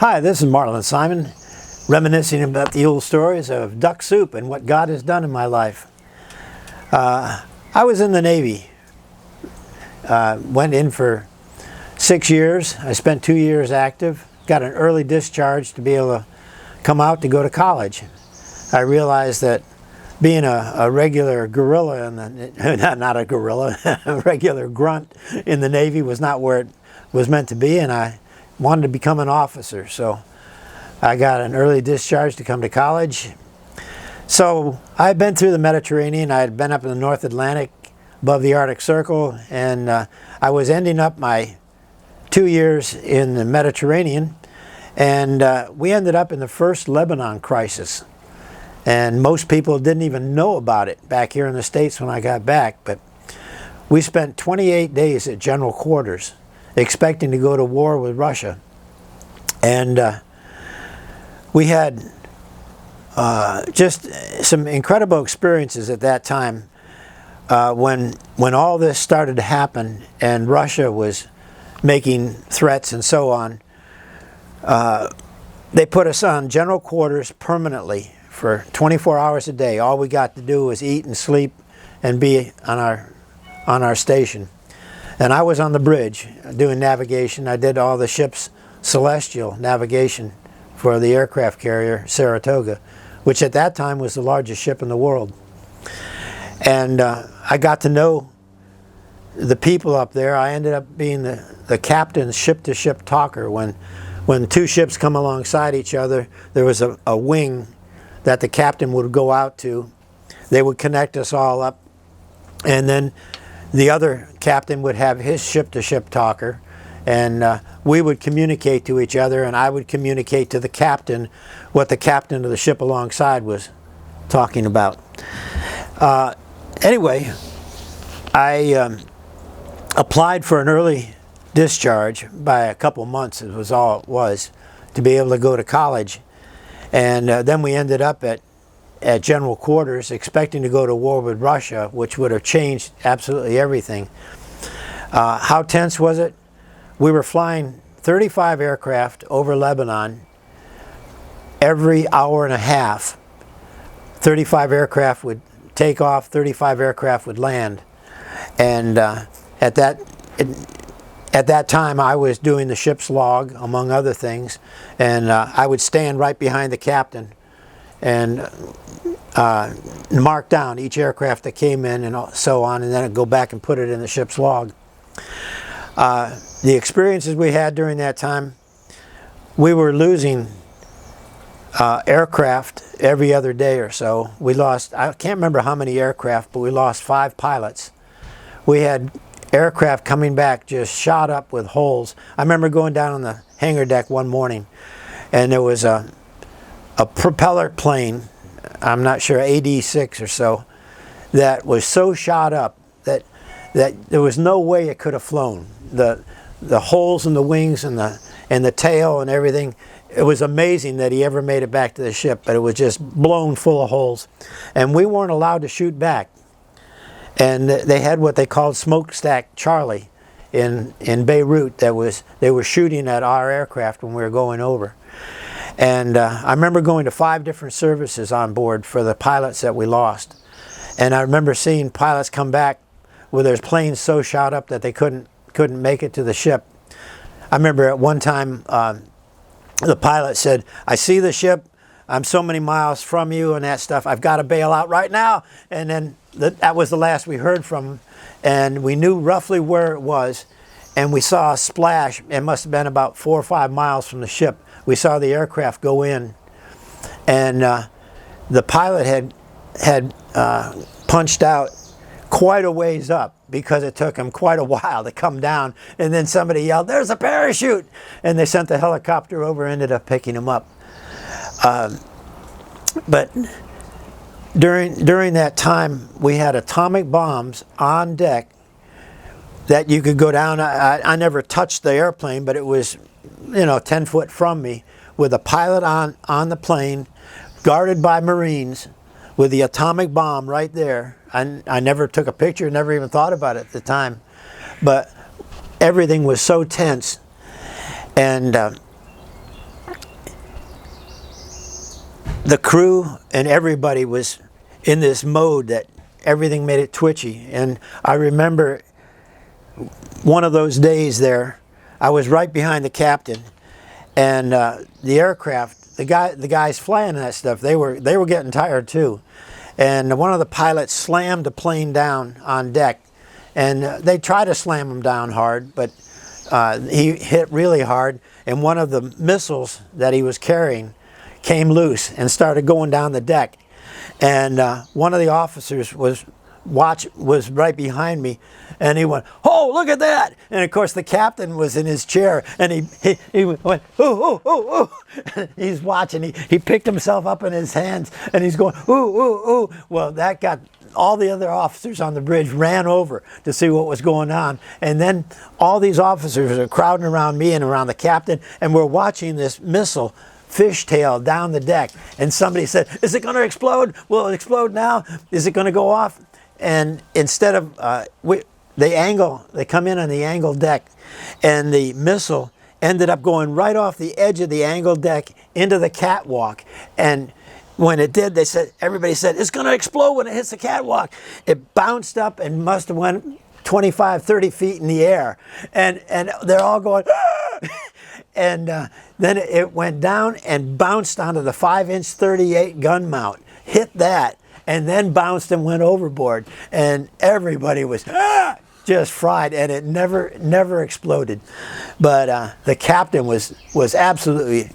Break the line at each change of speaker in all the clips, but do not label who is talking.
Hi, this is Marlin Simon, reminiscing about the old stories of duck soup and what God has done in my life. I was in the Navy, went in for 6 years. I spent 2 years active, got an early discharge to be able to come out to go to college. I realized that being a regular guerrilla, not a gorilla, a regular grunt in the Navy was not where it was meant to be, and I wanted to become an officer. So I got an early discharge to come to college. So I'd been through the Mediterranean. I had been up in the North Atlantic above the Arctic Circle, and I was ending up my 2 years in the Mediterranean, and we ended up in the first Lebanon crisis. And most people didn't even know about it back here in the States when I got back, but we spent 28 days at general quarters expecting to go to war with Russia. And we had just some incredible experiences at that time when all this started to happen and Russia was making threats and so on. They put us on general quarters permanently for 24 hours a day. All we got to do was eat and sleep and be on our station. And I was on the bridge doing navigation. I did all the ship's celestial navigation for the aircraft carrier Saratoga, which at that time was the largest ship in the world. And I got to know the people up there. I ended up being the captain's ship-to-ship talker. When two ships come alongside each other, there was a wing that the captain would go out to. They would connect us all up, and then the other captain would have his ship-to-ship talker, and we would communicate to each other, and I would communicate to the captain what the captain of the ship alongside was talking about. Anyway, I applied for an early discharge by a couple months, it was all it was, to be able to go to college. And then we ended up at general quarters expecting to go to war with Russia, which would have changed absolutely everything. How tense was it? We were flying 35 aircraft over Lebanon every hour and a half. 35 aircraft would take off, 35 aircraft would land. And at that time, I was doing the ship's log, among other things, and I would stand right behind the captain and mark down each aircraft that came in and so on, and then I'd go back and put it in the ship's log. The experiences we had during that time, we were losing aircraft every other day or so. We lost, I can't remember how many aircraft, but we lost 5 pilots. We had aircraft coming back just shot up with holes. I remember going down on the hangar deck one morning, and there was a propeller plane, I'm not sure, AD-6 or so, that was so shot up that there was no way it could have flown. The holes in the wings and the tail and everything, it was amazing that he ever made it back to the ship, but it was just blown full of holes. And we weren't allowed to shoot back. And they had what they called smokestack Charlie in Beirut. They were shooting at our aircraft when we were going over. And I remember going to 5 different services on board for the pilots that we lost. And I remember seeing pilots come back with their planes so shot up that they couldn't make it to the ship. I remember at one time the pilot said, "I see the ship, I'm so many miles from you," and that stuff. "I've got to bail out right now." And then that was the last we heard from him, and we knew roughly where it was, and we saw a splash. It must have been about 4 or 5 miles from the ship. We saw the aircraft go in, and the pilot had punched out quite a ways up because it took him quite a while to come down, and then somebody yelled, "There's a parachute!" And they sent the helicopter over and ended up picking him up. But during that time, we had atomic bombs on deck that you could go down. I never touched the airplane, but it was, 10 foot from me, with a pilot on the plane, guarded by Marines, with the atomic bomb right there. I never took a picture, never even thought about it at the time. But everything was so tense. And the crew and everybody was in this mode that everything made it twitchy. And I remember one of those days there, I was right behind the captain, and the aircraft, the guys flying that stuff, they were getting tired too. And one of the pilots slammed the plane down on deck, and they tried to slam him down hard, but he hit really hard, and one of the missiles that he was carrying came loose and started going down the deck. And one of the officers was right behind me, and he went, "Oh, look at that!" And of course the captain was in his chair, and he went, "Ooh, ooh, ooh, ooh." He's watching. He picked himself up in his hands, and he's going, "Ooh, ooh, ooh." Well, that got all the other officers on the bridge ran over to see what was going on, and then all these officers are crowding around me and around the captain, and we're watching this missile fishtail down the deck. And somebody said, "Is it going to explode? Will it explode now? Is it going to go off?" And instead of they come in on the angled deck, and the missile ended up going right off the edge of the angled deck into the catwalk. And when it did, everybody said, "It's going to explode when it hits the catwalk." It bounced up and must have went 25, 30 feet in the air. And they're all going, "Ah!" And then it went down and bounced onto the 5-inch 38 gun mount, hit that, and then bounced and went overboard. And everybody was just fried, and it never exploded. But the captain was absolutely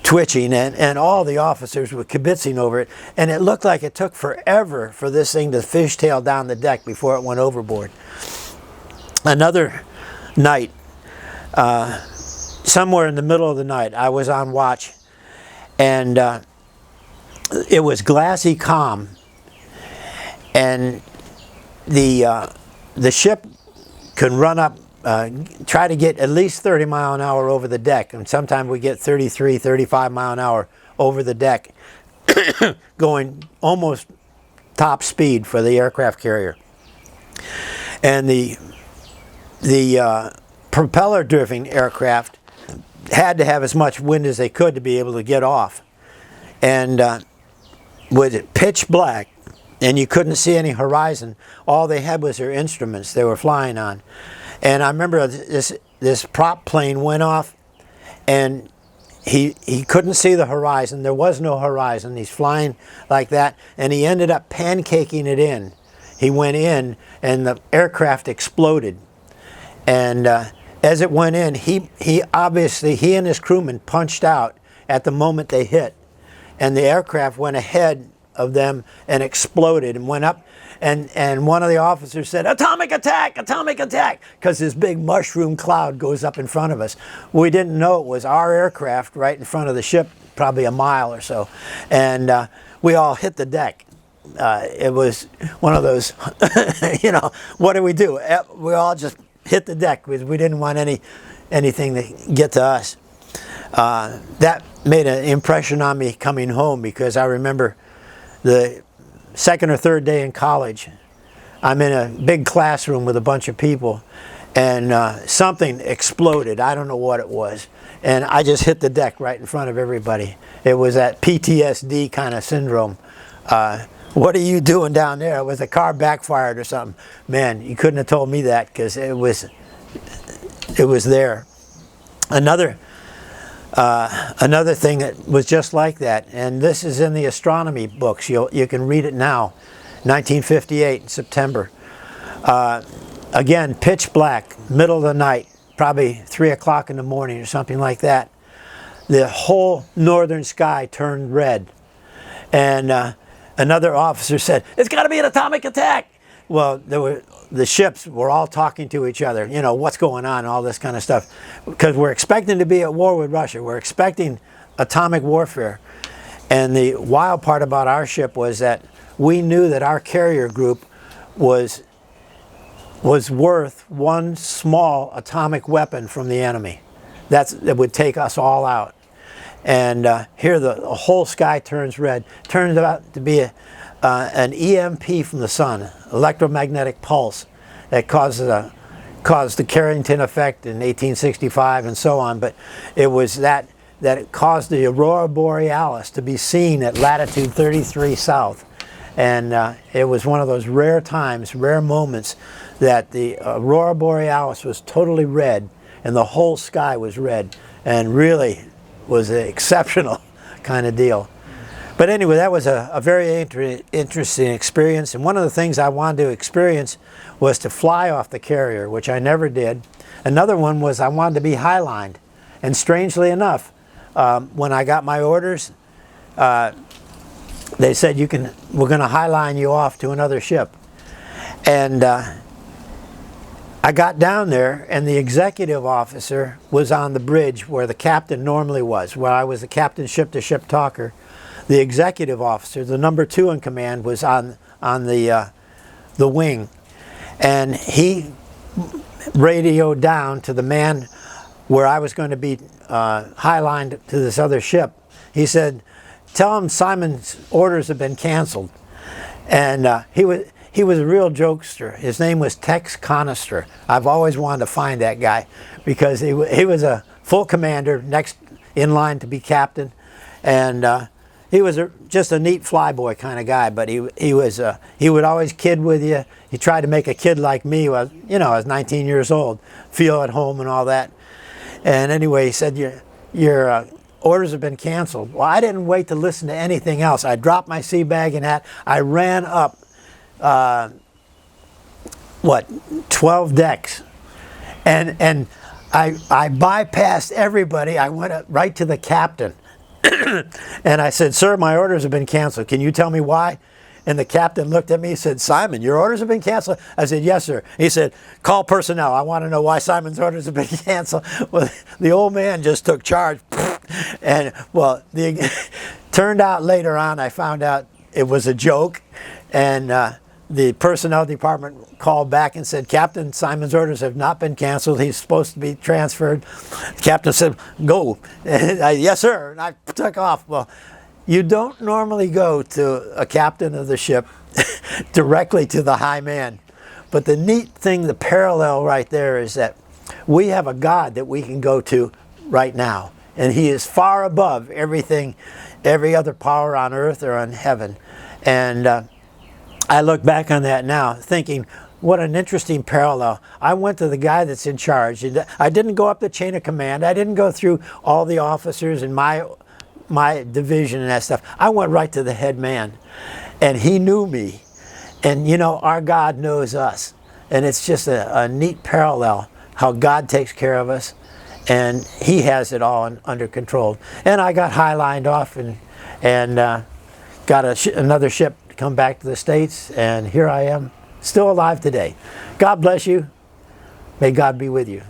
twitching, and all the officers were kibitzing over it. And it looked like it took forever for this thing to fishtail down the deck before it went overboard. Another night, somewhere in the middle of the night, I was on watch, and it was glassy calm, and the ship could run up, try to get at least 30 mile an hour over the deck, and sometimes we get 33, 35 mile an hour over the deck, going almost top speed for the aircraft carrier. And the propeller-driven aircraft had to have as much wind as they could to be able to get off. And with it pitch black, and you couldn't see any horizon, all they had was their instruments they were flying on. And I remember this prop plane went off, and he couldn't see the horizon. There was no horizon. He's flying like that, and he ended up pancaking it in. He went in, and the aircraft exploded. And as it went in, he and his crewman punched out at the moment they hit, and the aircraft went ahead of them and exploded and went up. And one of the officers said, "Atomic attack, atomic attack," because this big mushroom cloud goes up in front of us. We didn't know it was our aircraft right in front of the ship, probably a mile or so. And we all hit the deck. It was one of those, what do? We all just hit the deck because we didn't want anything to get to us. That made an impression on me coming home, because I remember the second or third day in college, I'm in a big classroom with a bunch of people, and something exploded. I don't know what it was, and I just hit the deck right in front of everybody. It was that PTSD kind of syndrome. What are you doing down there? Was the car backfired or something? Man, you couldn't have told me that, because it was there. Another thing that was just like that, and this is in the astronomy books. You can read it now, 1958 in September. Again, pitch black, middle of the night, probably 3 o'clock in the morning or something like that. The whole northern sky turned red, and another officer said, "It's got to be an atomic attack." Well, the ships were all talking to each other, what's going on, all this kind of stuff, because we're expecting to be at war with Russia. We're expecting atomic warfare. And the wild part about our ship was that we knew that our carrier group was worth one small atomic weapon from the enemy. That would take us all out. And here the whole sky turns red. Turns out to be an EMP from the sun, electromagnetic pulse, that caused the Carrington effect in 1865 and so on. But it was that that it caused the aurora borealis to be seen at latitude 33 south. And it was one of those rare times, rare moments, that the aurora borealis was totally red and the whole sky was red, and really was an exceptional kind of deal. But anyway, that was a very interesting experience, and one of the things I wanted to experience was to fly off the carrier, which I never did. Another one was I wanted to be highlined, and strangely enough, when I got my orders, they said, we're going to highline you off to another ship. And I got down there, and the executive officer was on the bridge where the captain normally was, where I was the captain ship-to-ship talker. The executive officer, the number 2 in command, was on the wing, and he radioed down to the man where I was going to be highlined to this other ship. He said, "Tell him Simon's orders have been canceled." And he was a real jokester. His name was Tex Conister. I've always wanted to find that guy because he was a full commander, next in line to be captain, and he was just a neat flyboy kind of guy. But he would always kid with you. He tried to make a kid like me, I was 19 years old, feel at home and all that. And anyway, he said, your orders have been canceled. Well, I didn't wait to listen to anything else. I dropped my sea bag and hat. I ran up 12 decks, and I bypassed everybody. I went up right to the captain, and I said, "Sir, my orders have been canceled. Can you tell me why?" And the captain looked at me and said, "Simon, your orders have been canceled?" I said, "Yes, sir." He said, "Call personnel. I want to know why Simon's orders have been canceled." Well, the old man just took charge. And well, turned out later on, I found out it was a joke. And the personnel department called back and said, "Captain, Simon's orders have not been canceled. He's supposed to be transferred." The captain said, "Go." And "Yes, sir." And I took off. Well, you don't normally go to a captain of the ship directly to the high man. But the neat thing, the parallel right there, is that we have a God that we can go to right now. And he is far above everything, every other power on earth or on heaven. And I look back on that now thinking, what an interesting parallel. I went to the guy that's in charge. I didn't go up the chain of command. I didn't go through all the officers in my division and that stuff. I went right to the head man, and he knew me. And our God knows us. And it's just a neat parallel how God takes care of us, and he has it all under control. And I got highlined off and got another ship to come back to the States, and here I am, still alive today. God bless you. May God be with you.